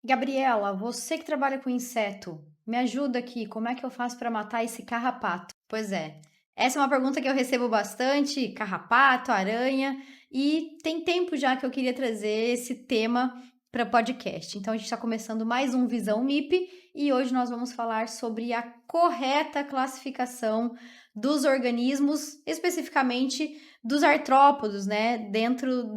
Gabriela, você que trabalha com inseto, me ajuda aqui. Como é que eu faço para matar esse carrapato? Pois é, essa é uma pergunta que eu recebo bastante: carrapato, aranha, e tem tempo já que eu queria trazer esse tema para podcast. Então a gente está começando mais um Visão MIP e hoje nós vamos falar sobre a correta classificação dos organismos, especificamente dos artrópodos, né? Dentro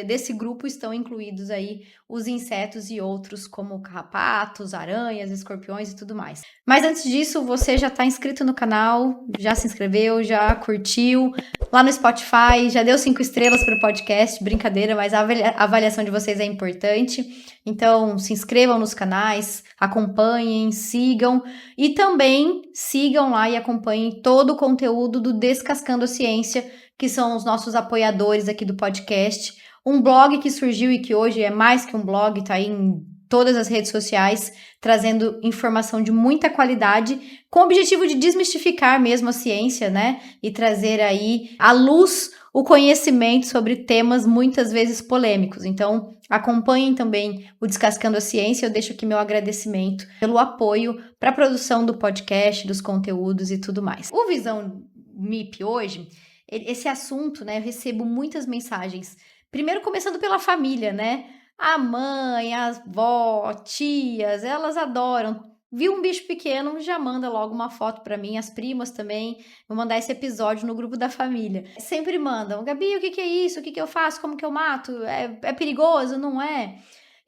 desse grupo estão incluídos aí os insetos e outros como carrapatos, aranhas, escorpiões e tudo mais. Mas antes disso, você já está inscrito no canal, já se inscreveu, já curtiu lá no Spotify, já deu 5 estrelas para o podcast, brincadeira, mas a avaliação de vocês é importante. Então, se inscrevam nos canais, acompanhem, sigam e também sigam lá e acompanhem todo o conteúdo do Descascando a Ciência, que são os nossos apoiadores aqui do podcast. Um blog que surgiu e que hoje é mais que um blog, tá aí em todas as redes sociais, trazendo informação de muita qualidade, com o objetivo de desmistificar mesmo a ciência, né? E trazer aí à luz o conhecimento sobre temas muitas vezes polêmicos. Então, acompanhem também o Descascando a Ciência. Eu deixo aqui meu agradecimento pelo apoio para a produção do podcast, dos conteúdos e tudo mais. O Visão MIP hoje, esse assunto, né? Eu recebo muitas mensagens. Primeiro, começando pela família, né? A mãe, a avó, tias, elas adoram. Viu um bicho pequeno, já manda logo uma foto para mim, as primas também. Vou mandar esse episódio no grupo da família. Sempre mandam: Gabi, o que é isso? O que eu faço? Como que eu mato? É perigoso? Não é?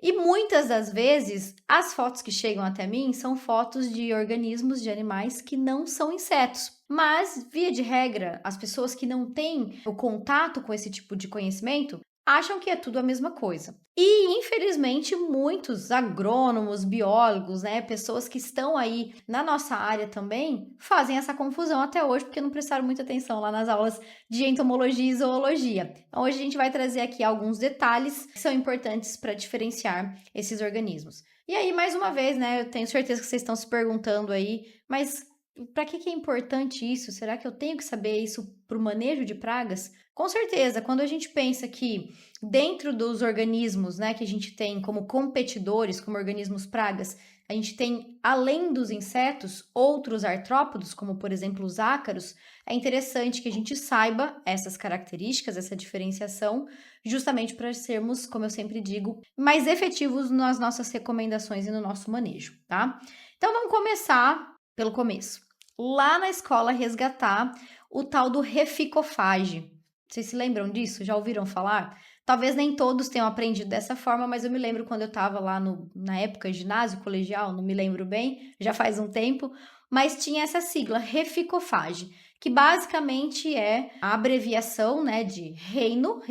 E muitas das vezes, as fotos que chegam até mim são fotos de organismos, de animais que não são insetos. Mas, via de regra, as pessoas que não têm o contato com esse tipo de conhecimento acham que é tudo a mesma coisa. E, infelizmente, muitos agrônomos, biólogos, né, pessoas que estão aí na nossa área também, fazem essa confusão até hoje, porque não prestaram muita atenção lá nas aulas de entomologia e zoologia. Então, hoje a gente vai trazer aqui alguns detalhes que são importantes para diferenciar esses organismos. E aí, mais uma vez, né, eu tenho certeza que vocês estão se perguntando aí, mas para que é importante isso? Será que eu tenho que saber isso para o manejo de pragas? Com certeza, quando a gente pensa que dentro dos organismos, né, que a gente tem como competidores, como organismos pragas, a gente tem, além dos insetos, outros artrópodos, como por exemplo os ácaros, é interessante que a gente saiba essas características, essa diferenciação, justamente para sermos, como eu sempre digo, mais efetivos nas nossas recomendações e no nosso manejo, tá? Então vamos começar pelo começo. Lá na escola resgatar o tal do reficofage. Vocês se lembram disso? Já ouviram falar? Talvez nem todos tenham aprendido dessa forma, mas eu me lembro quando eu estava lá na época ginásio, colegial, não me lembro bem, já faz um tempo, mas tinha essa sigla, reficofage, que basicamente é a abreviação, né, de reino,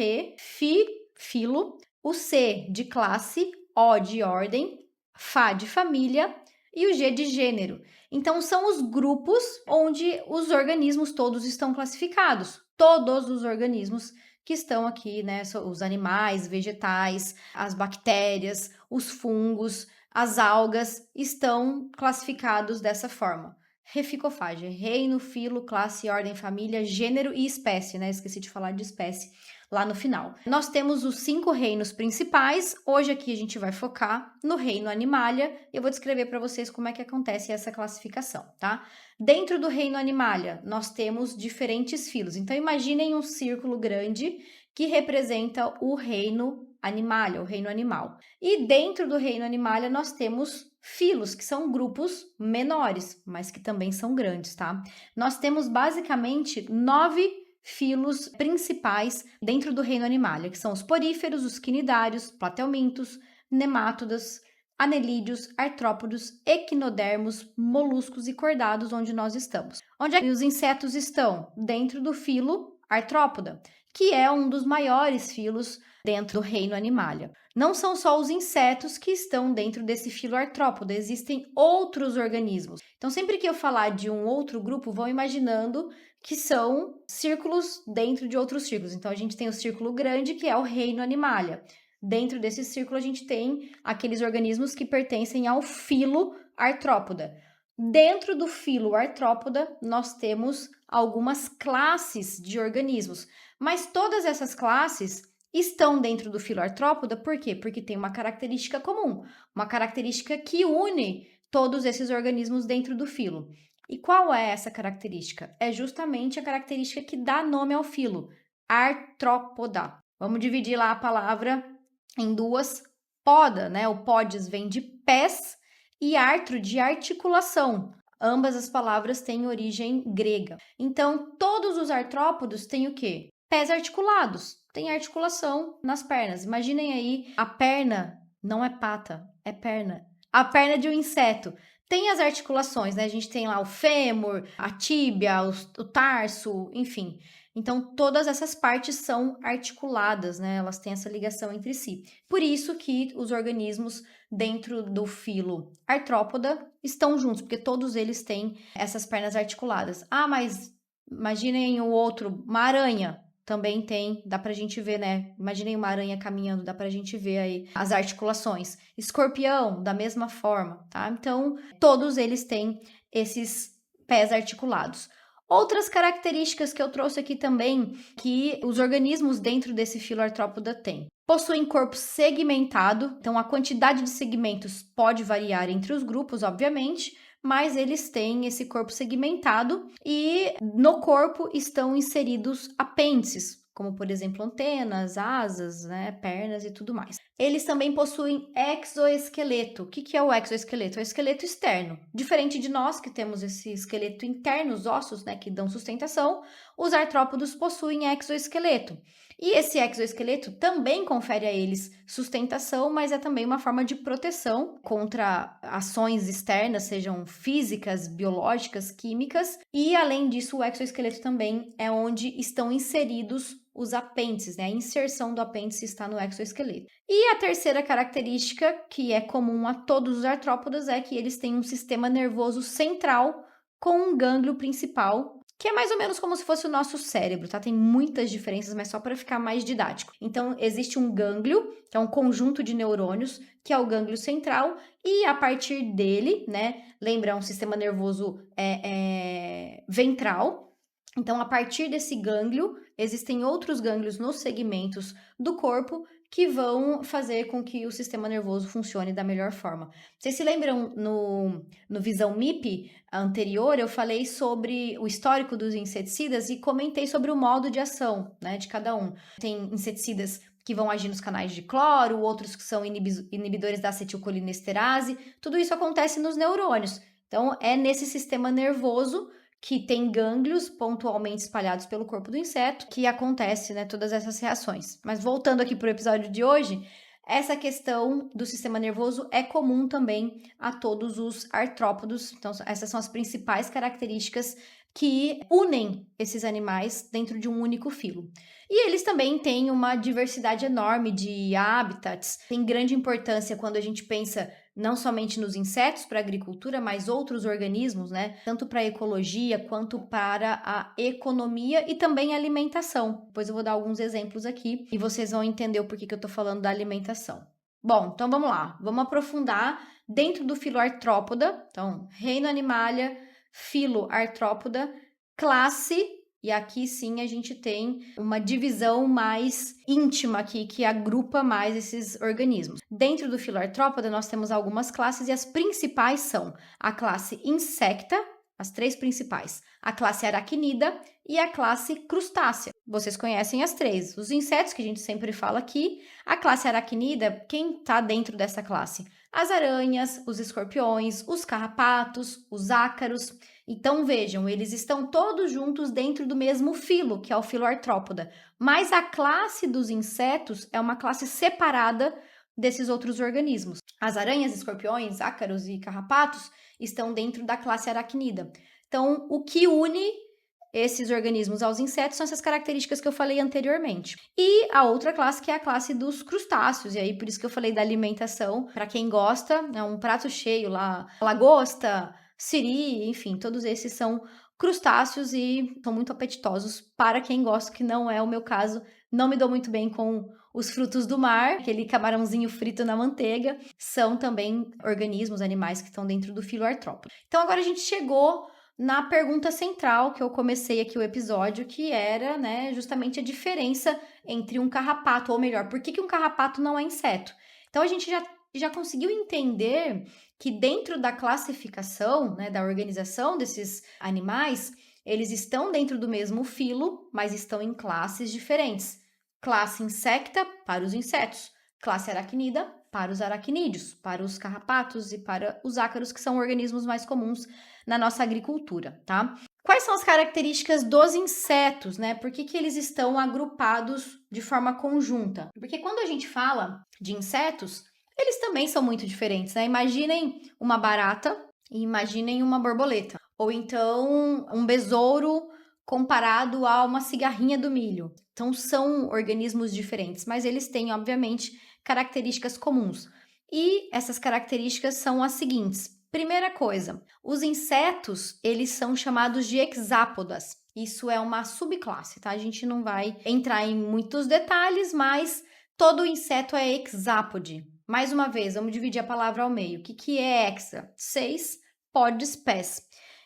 filo, o C de classe, O de ordem, Fá de família e o G de gênero. Então, são os grupos onde os organismos todos estão classificados. Todos os organismos que estão aqui, né? Os animais, vegetais, as bactérias, os fungos, as algas estão classificados dessa forma. Reficofage, reino, filo, classe, ordem, família, gênero e espécie, né? Esqueci de falar de espécie lá no final. Nós temos os 5 reinos principais. Hoje aqui a gente vai focar no reino Animalia. Eu vou descrever para vocês como é que acontece essa classificação, tá? Dentro do reino Animalia, nós temos diferentes filos. Então imaginem um círculo grande que representa o reino Animalia, o reino animal. E dentro do reino Animalia nós temos filos, que são grupos menores, mas que também são grandes, tá? Nós temos basicamente 9 filos principais dentro do reino Animalia, que são os poríferos, os quinidários, platelmintos, nemátodas, anelídeos, artrópodos, equinodermos, moluscos e cordados, onde nós estamos. Onde é que os insetos estão? Dentro do filo artrópoda, que é um dos maiores filos dentro do reino Animalia. Não são só os insetos que estão dentro desse filo artrópoda, existem outros organismos. Então, sempre que eu falar de um outro grupo, vão imaginando que são círculos dentro de outros círculos. Então, a gente tem o círculo grande, que é o reino Animalia. Dentro desse círculo, a gente tem aqueles organismos que pertencem ao filo artrópoda. Dentro do filo artrópoda, nós temos algumas classes de organismos, mas todas essas classes estão dentro do filo artrópoda, por quê? Porque tem uma característica comum, uma característica que une todos esses organismos dentro do filo. E qual é essa característica? É justamente a característica que dá nome ao filo, artrópoda. Vamos dividir lá a palavra em duas. Poda, né? O podes vem de pés e artro de articulação. Ambas as palavras têm origem grega. Então, todos os artrópodos têm o quê? Pés articulados. Tem articulação nas pernas. Imaginem aí, a perna não é pata, é perna. A perna de um inseto. Tem as articulações, né? A gente tem lá o fêmur, a tíbia, o tarso, enfim. Então, todas essas partes são articuladas, né? Elas têm essa ligação entre si. Por isso que os organismos dentro do filo artrópoda estão juntos, porque todos eles têm essas pernas articuladas. Ah, mas imaginem o outro, uma aranha. Também tem, dá pra gente ver, né? Imaginem uma aranha caminhando, dá pra gente ver aí as articulações. Escorpião, da mesma forma, tá? Então, todos eles têm esses pés articulados. Outras características que eu trouxe aqui também, que os organismos dentro desse filo artrópoda têm. Possuem corpo segmentado, então a quantidade de segmentos pode variar entre os grupos, obviamente, mas eles têm esse corpo segmentado e no corpo estão inseridos apêndices, como por exemplo antenas, asas, né, pernas e tudo mais. Eles também possuem exoesqueleto. O que é o exoesqueleto? É o esqueleto externo. Diferente de nós, que temos esse esqueleto interno, os ossos, né, que dão sustentação, os artrópodos possuem exoesqueleto. E esse exoesqueleto também confere a eles sustentação, mas é também uma forma de proteção contra ações externas, sejam físicas, biológicas, químicas. E, além disso, o exoesqueleto também é onde estão inseridos os apêndices, né? A inserção do apêndice está no exoesqueleto. E a terceira característica, que é comum a todos os artrópodas, é que eles têm um sistema nervoso central com um gânglio principal, que é mais ou menos como se fosse o nosso cérebro, tá? Tem muitas diferenças, mas só para ficar mais didático. Então, existe um gânglio, que é um conjunto de neurônios, que é o gânglio central, e a partir dele, né? Lembra, é um sistema nervoso ventral. Então, a partir desse gânglio, existem outros gânglios nos segmentos do corpo que vão fazer com que o sistema nervoso funcione da melhor forma. Vocês se lembram no Visão MIP anterior, eu falei sobre o histórico dos inseticidas e comentei sobre o modo de ação, né, de cada um. Tem inseticidas que vão agir nos canais de cloro, outros que são inibidores da acetilcolinesterase. Tudo isso acontece nos neurônios. Então, é nesse sistema nervoso que tem gânglios pontualmente espalhados pelo corpo do inseto, que acontece, né, todas essas reações. Mas voltando aqui para o episódio de hoje, essa questão do sistema nervoso é comum também a todos os artrópodos. Então, essas são as principais características que unem esses animais dentro de um único filo. E eles também têm uma diversidade enorme de habitats. Tem grande importância quando a gente pensa não somente nos insetos para a agricultura, mas outros organismos, né? Tanto para a ecologia quanto para a economia e também a alimentação. Depois eu vou dar alguns exemplos aqui e vocês vão entender o porquê que eu estou falando da alimentação. Bom, então vamos lá. Vamos aprofundar dentro do filo artrópoda. Então, reino Animalia, filo artrópoda, classe. E aqui sim a gente tem uma divisão mais íntima aqui, que agrupa mais esses organismos. Dentro do filo artrópoda nós temos algumas classes e as principais são a classe insecta, as três principais, a classe aracnida e a classe crustácea. Vocês conhecem as três, os insetos que a gente sempre fala aqui, a classe aracnida, quem está dentro dessa classe? As aranhas, os escorpiões, os carrapatos, os ácaros. Então, vejam, eles estão todos juntos dentro do mesmo filo, que é o filo artrópoda. Mas a classe dos insetos é uma classe separada desses outros organismos. As aranhas, escorpiões, ácaros e carrapatos estão dentro da classe aracnida. Então, o que une esses organismos aos insetos são essas características que eu falei anteriormente. E a outra classe que é a classe dos crustáceos, e aí por isso que eu falei da alimentação, para quem gosta, é um prato cheio lá, lagosta, siri, enfim, todos esses são crustáceos e são muito apetitosos para quem gosta, que não é o meu caso. Não me dou muito bem com os frutos do mar, aquele camarãozinho frito na manteiga, são também organismos, animais que estão dentro do filo artrópode. Então agora a gente chegou na pergunta central que eu comecei aqui o episódio, que era, né, justamente a diferença entre um carrapato, ou melhor, por que um carrapato não é inseto? Então a gente já conseguiu entender que dentro da classificação, né, da organização desses animais, eles estão dentro do mesmo filo, mas estão em classes diferentes. Classe insecta para os insetos, classe aracnida para os aracnídeos, para os carrapatos e para os ácaros, que são organismos mais comuns na nossa agricultura, tá? Quais são as características dos insetos, né? Por que eles estão agrupados de forma conjunta? Porque quando a gente fala de insetos, eles também são muito diferentes, né? Imaginem uma barata e imaginem uma borboleta. Ou então um besouro comparado a uma cigarrinha do milho. Então são organismos diferentes, mas eles têm, obviamente, características comuns. E essas características são as seguintes. Primeira coisa, os insetos, eles são chamados de hexápodas. Isso é uma subclasse, tá? A gente não vai entrar em muitos detalhes, mas todo inseto é hexápode. Mais uma vez, vamos dividir a palavra ao meio. O que é hexa? 6, podes, pés.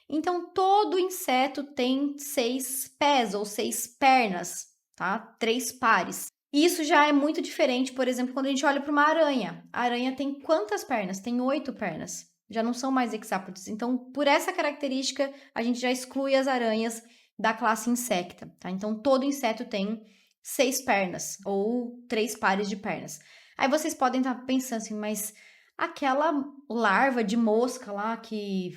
Então, todo inseto tem 6 pés ou 6 pernas, tá? 3 pares. Isso já é muito diferente, por exemplo, quando a gente olha para uma aranha. A aranha tem quantas pernas? Tem 8 pernas. Já não são mais hexápodes. Então, por essa característica, a gente já exclui as aranhas da classe insecta, tá? Então, todo inseto tem 6 pernas ou 3 pares de pernas. Aí vocês podem estar pensando assim, mas aquela larva de mosca lá que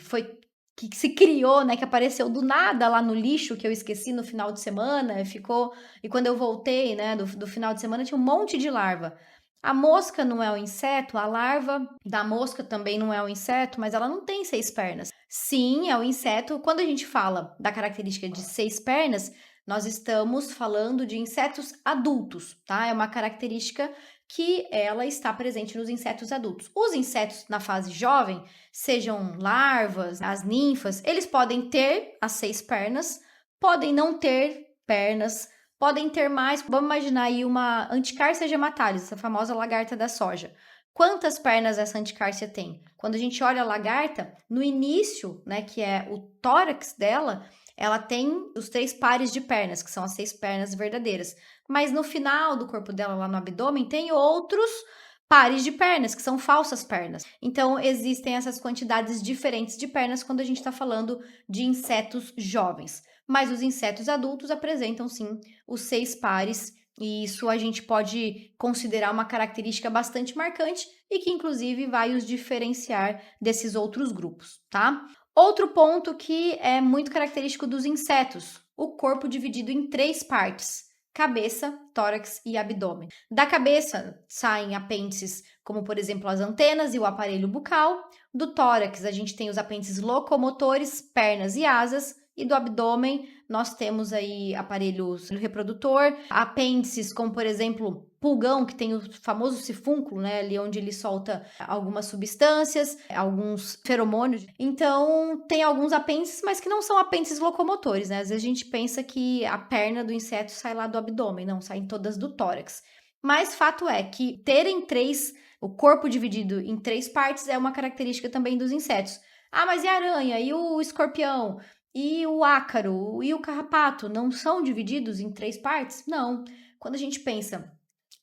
se criou, né, que apareceu do nada lá no lixo, que eu esqueci no final de semana, ficou, e quando eu voltei, né, do final de semana, tinha um monte de larva. A mosca não é um inseto, a larva da mosca também não é um inseto, mas ela não tem 6 pernas. Sim, é um inseto. Quando a gente fala da característica de 6 pernas, nós estamos falando de insetos adultos, tá? É uma característica que ela está presente nos insetos adultos. Os insetos na fase jovem, sejam larvas, as ninfas, eles podem ter as 6 pernas, podem não ter pernas, podem ter mais. Vamos imaginar aí uma Anticarcia gematalis, essa famosa lagarta da soja. Quantas pernas essa anticárcia tem? Quando a gente olha a lagarta, no início, né, que é o tórax dela, ela tem os 3 pares de pernas, que são as 6 pernas verdadeiras. Mas no final do corpo dela, lá no abdômen, tem outros pares de pernas, que são falsas pernas. Então, existem essas quantidades diferentes de pernas quando a gente está falando de insetos jovens. Mas os insetos adultos apresentam, sim, os 6 pares, e isso a gente pode considerar uma característica bastante marcante e que, inclusive, vai os diferenciar desses outros grupos, tá? Outro ponto que é muito característico dos insetos, o corpo dividido em 3 partes: cabeça, tórax e abdômen. Da cabeça saem apêndices, como por exemplo as antenas e o aparelho bucal. Do tórax a gente tem os apêndices locomotores, pernas e asas. E do abdômen nós temos aí aparelho reprodutor, apêndices como por exemplo pulgão, que tem o famoso sifúnculo, né, ali onde ele solta algumas substâncias, alguns feromônios. Então, tem alguns apêndices, mas que não são apêndices locomotores, né? Às vezes a gente pensa que a perna do inseto sai lá do abdômen, não, saem todas do tórax. Mas fato é que terem 3, o corpo dividido em 3 partes é uma característica também dos insetos. Ah, mas e a aranha? E o escorpião? E o ácaro? E o carrapato? Não são divididos em 3 partes? Não. Quando a gente pensa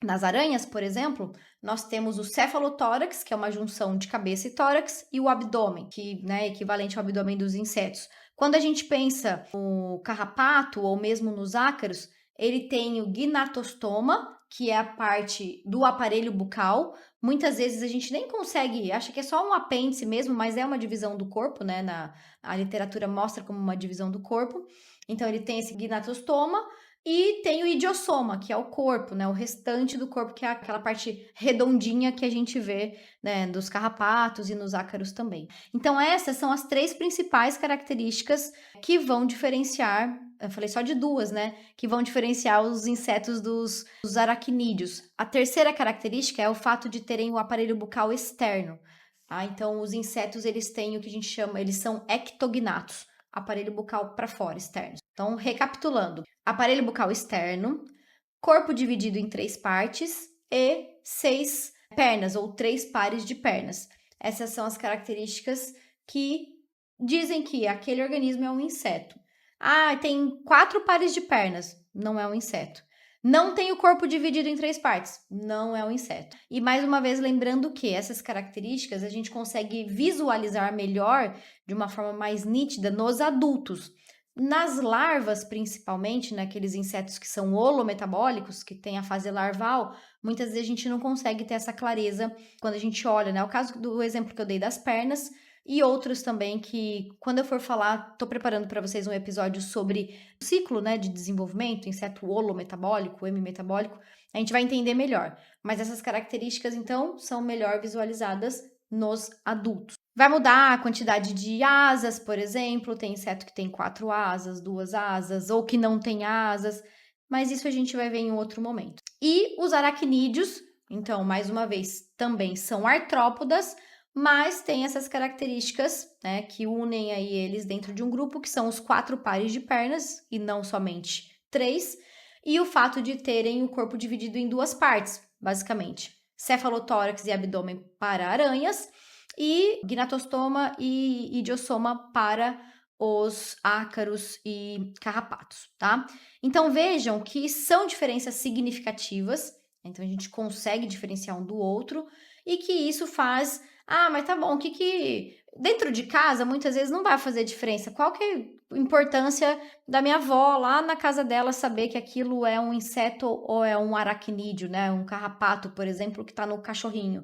nas aranhas, por exemplo, nós temos o cefalotórax, que é uma junção de cabeça e tórax, e o abdômen, que né, é equivalente ao abdômen dos insetos. Quando a gente pensa no carrapato ou mesmo nos ácaros, ele tem o gnatostoma, que é a parte do aparelho bucal. Muitas vezes a gente nem consegue, acha que é só um apêndice mesmo, mas é uma divisão do corpo, né? A literatura mostra como uma divisão do corpo. Então ele tem esse gnatostoma. E tem o idiossoma, que é o corpo, né? O restante do corpo, que é aquela parte redondinha que a gente vê, né, dos carrapatos e nos ácaros também. Então, essas são as 3 principais características que vão diferenciar. Eu falei só de 2, né? Que vão diferenciar os insetos dos aracnídeos. A terceira característica é o fato de terem o aparelho bucal externo. Tá? Então, os insetos, eles têm o que a gente chama, eles são ectognatos, aparelho bucal para fora, externo. Então, recapitulando: aparelho bucal externo, corpo dividido em 3 partes e 6 pernas ou 3 pares de pernas. Essas são as características que dizem que aquele organismo é um inseto. Ah, tem 4 pares de pernas, não é um inseto. Não tem o corpo dividido em 3 partes, não é um inseto. E mais uma vez lembrando que essas características a gente consegue visualizar melhor, de uma forma mais nítida, nos adultos. Nas larvas, principalmente, naqueles insetos que são holometabólicos, que tem a fase larval, muitas vezes a gente não consegue ter essa clareza quando a gente olha, né? O caso do exemplo que eu dei das pernas, e outros também que, quando eu for falar, estou preparando para vocês um episódio sobre o ciclo, né, de desenvolvimento, inseto holometabólico, hemimetabólico, a gente vai entender melhor. Mas essas características, então, são melhor visualizadas nos adultos. Vai mudar a quantidade de asas, por exemplo, tem inseto que tem 4 asas, 2 asas, ou que não tem asas, mas isso a gente vai ver em um outro momento. E os aracnídeos, então, mais uma vez, também são artrópodas, mas tem essas características, né, que unem aí eles dentro de um grupo, que são os 4 pares de pernas, e não somente 3, e o fato de terem o corpo dividido em 2 partes, basicamente. Cefalotórax e abdômen para aranhas, e gnatostoma e idiossoma para os ácaros e carrapatos, tá? Então vejam que são diferenças significativas, então a gente consegue diferenciar um do outro, e que isso faz mas tá bom, o que dentro de casa, muitas vezes não vai fazer diferença. Qual que é a importância da minha avó lá na casa dela saber que aquilo é um inseto ou é um aracnídeo, né? Um carrapato, por exemplo, que tá no cachorrinho.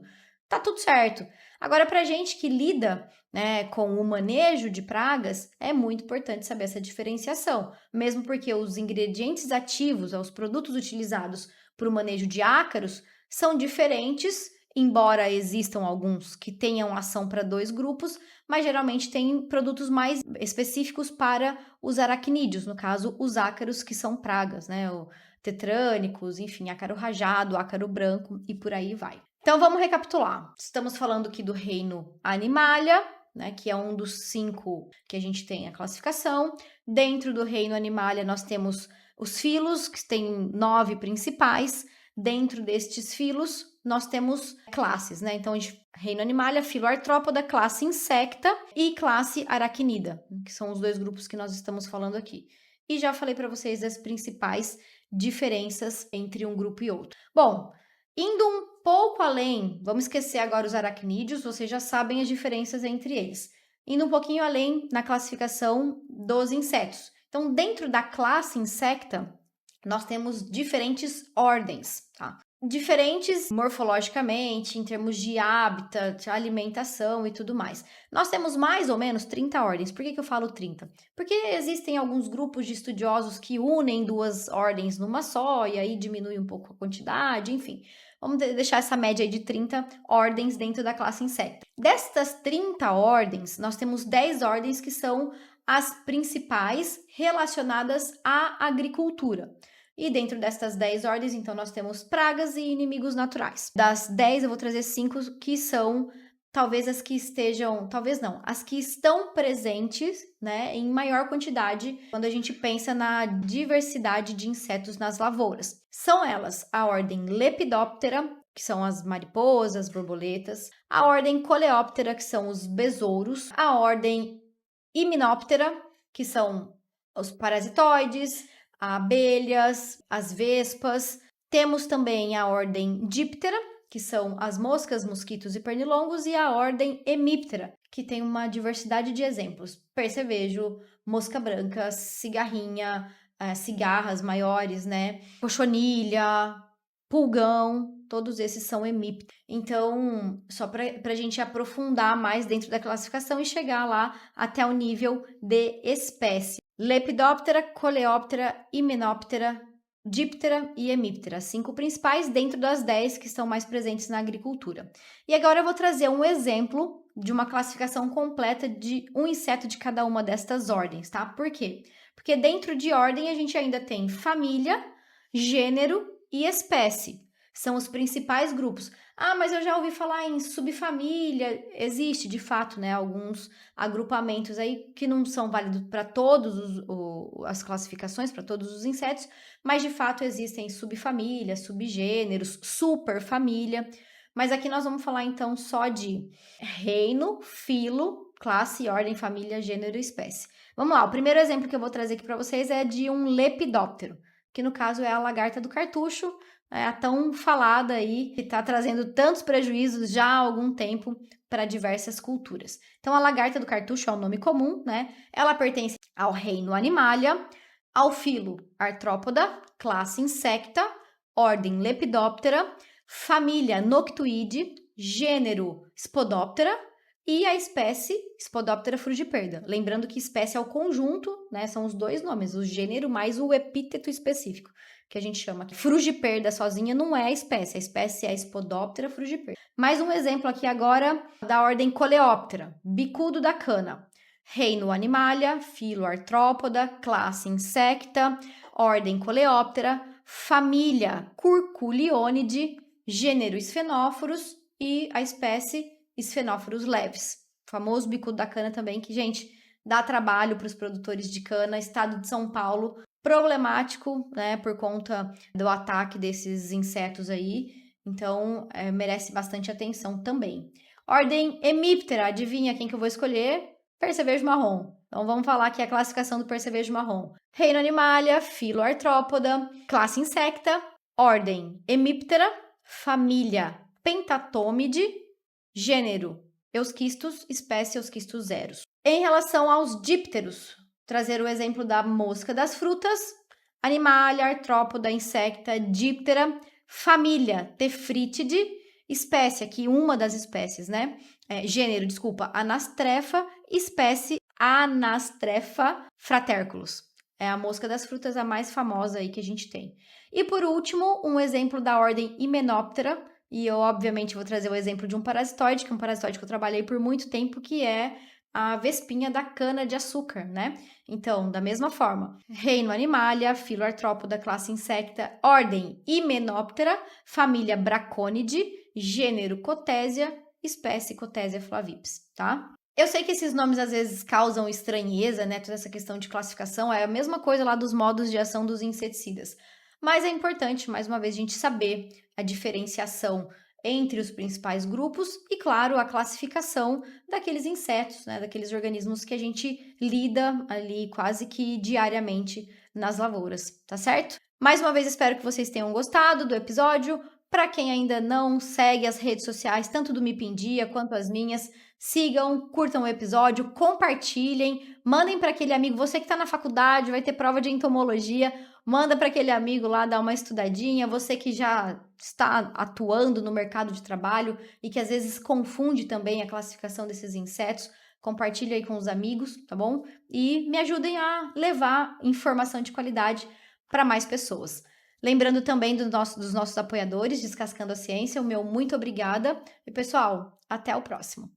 Tá tudo certo. Agora, pra gente que lida, né, com o manejo de pragas, é muito importante saber essa diferenciação, mesmo porque os ingredientes ativos, os produtos utilizados para o manejo de ácaros, são diferentes. Embora existam alguns que tenham ação para 2 grupos, mas geralmente tem produtos mais específicos para os aracnídeos, no caso, os ácaros que são pragas, né? O tetrânicos, enfim, ácaro rajado, ácaro branco e por aí vai. Então vamos recapitular. Estamos falando aqui do reino Animalia, né? Que é um dos 5 que a gente tem a classificação. Dentro do reino Animalia, nós temos os filos, que tem 9 principais. Dentro destes filos, nós temos classes, né? Então, reino Animalia, filo Artrópoda, classe Insecta e classe Aracnida, que são os 2 grupos que nós estamos falando aqui. E já falei para vocês as principais diferenças entre um grupo e outro. Bom, indo um pouco além, vamos esquecer agora os aracnídeos, vocês já sabem as diferenças entre eles. Indo um pouquinho além na classificação dos insetos. Então, dentro da classe Insecta, nós temos diferentes ordens, tá? Diferentes morfologicamente, em termos de hábitat, alimentação e tudo mais. Nós temos mais ou menos 30 ordens. Por que eu falo 30? Porque existem alguns grupos de estudiosos que unem 2 ordens numa só, e aí diminui um pouco a quantidade, enfim. Vamos deixar essa média aí de 30 ordens dentro da classe Insecta. Destas 30 ordens, nós temos 10 ordens que são as principais relacionadas à agricultura. E dentro destas 10 ordens, então, nós temos pragas e inimigos naturais. Das 10, eu vou trazer 5 que são talvez as que estejam, talvez não, as que estão presentes, né, em maior quantidade quando a gente pensa na diversidade de insetos nas lavouras. São elas a ordem Lepidoptera, que são as mariposas, borboletas, a ordem Coleóptera, que são os besouros, a ordem Hymenoptera, que são os parasitoides, abelhas, as vespas. Temos também a ordem Diptera, que são as moscas, mosquitos e pernilongos, e a ordem Hemiptera, que tem uma diversidade de exemplos. Percevejo, mosca branca, cigarrinha, cigarras maiores, né? Cochonilha, pulgão, todos esses são hemípteros. Então, só para a gente aprofundar mais dentro da classificação e chegar lá até o nível de espécie. Lepidoptera, Coleóptera, Hymenoptera, Diptera e Hemiptera, 5 principais dentro das 10 que estão mais presentes na agricultura. E agora eu vou trazer um exemplo de uma classificação completa de um inseto de cada uma destas ordens, tá? Por quê? Porque dentro de ordem a gente ainda tem família, gênero e espécie. São os principais grupos. Mas eu já ouvi falar em subfamília. Existe, de fato, né, alguns agrupamentos aí que não são válidos para todas as classificações, para todos os insetos, mas de fato existem subfamílias, subgêneros, superfamília. Mas aqui nós vamos falar então só de reino, filo, classe, ordem, família, gênero e espécie. Vamos lá, o primeiro exemplo que eu vou trazer aqui para vocês é de um lepidóptero, que no caso é a lagarta do cartucho, a tão falada aí, que está trazendo tantos prejuízos já há algum tempo para diversas culturas. Então, a lagarta do cartucho é um nome comum, né? Ela pertence ao reino Animalia, ao filo Arthropoda, classe Insecta, ordem Lepidoptera, família Noctuide, gênero Spodoptera e a espécie Spodoptera frugiperda. Lembrando que espécie é o conjunto, né? São os dois nomes, o gênero mais o epíteto específico, que a gente chama aqui. Frugiperda sozinha não é a espécie é a Spodoptera frugiperda. Mais um exemplo aqui agora da ordem Coleóptera, bicudo da cana. Reino Animalia, filo Arthrópoda, classe Insecta, ordem Coleóptera, família Curculionidae, gênero Sphenophoros e a espécie Sphenophoros leves. O famoso bicudo da cana também, que, gente, dá trabalho para os produtores de cana, estado de São Paulo, problemático, né, por conta do ataque desses insetos aí, então merece bastante atenção também. Ordem Hemiptera, adivinha quem que eu vou escolher? Percevejo marrom. Então vamos falar aqui a classificação do percevejo marrom. Reino Animalia, filo Arthrópoda, classe Insecta, ordem Hemiptera, família Pentatômide, gênero Euschistus, espécie Euschistus zeros. Em relação aos dípteros, trazer o exemplo da mosca das frutas, Animalia, Arthrópoda, Insecta, díptera, família Tefritide, espécie aqui, uma das espécies, né? Gênero, desculpa, Anastrefa, espécie Anastrefa fraterculus. É a mosca das frutas a mais famosa aí que a gente tem. E por último, um exemplo da ordem Hymenoptera, e eu obviamente vou trazer o exemplo de um parasitóide, que é um parasitóide que eu trabalhei por muito tempo, que é a vespinha da cana-de-açúcar, né? Então, da mesma forma, reino Animalia, filo Arthrópoda, classe Insecta, ordem Hymenoptera, família Braconidae, gênero Cotésia, espécie Cotésia flavips, tá? Eu sei que esses nomes às vezes causam estranheza, né? Toda essa questão de classificação é a mesma coisa lá dos modos de ação dos inseticidas. Mas é importante, mais uma vez, a gente saber a diferenciação entre os principais grupos e, claro, a classificação daqueles insetos, né? Daqueles organismos que a gente lida ali quase que diariamente nas lavouras, tá certo? Mais uma vez, espero que vocês tenham gostado do episódio. Para quem ainda não segue as redes sociais, tanto do Mipindia quanto as minhas, sigam, curtam o episódio, compartilhem, mandem para aquele amigo, você que está na faculdade, vai ter prova de entomologia, manda para aquele amigo lá dar uma estudadinha, você que já está atuando no mercado de trabalho e que às vezes confunde também a classificação desses insetos, compartilha aí com os amigos, tá bom? E me ajudem a levar informação de qualidade para mais pessoas. Lembrando também dos nossos apoiadores, Descascando a Ciência, o meu muito obrigada. E, pessoal, até o próximo.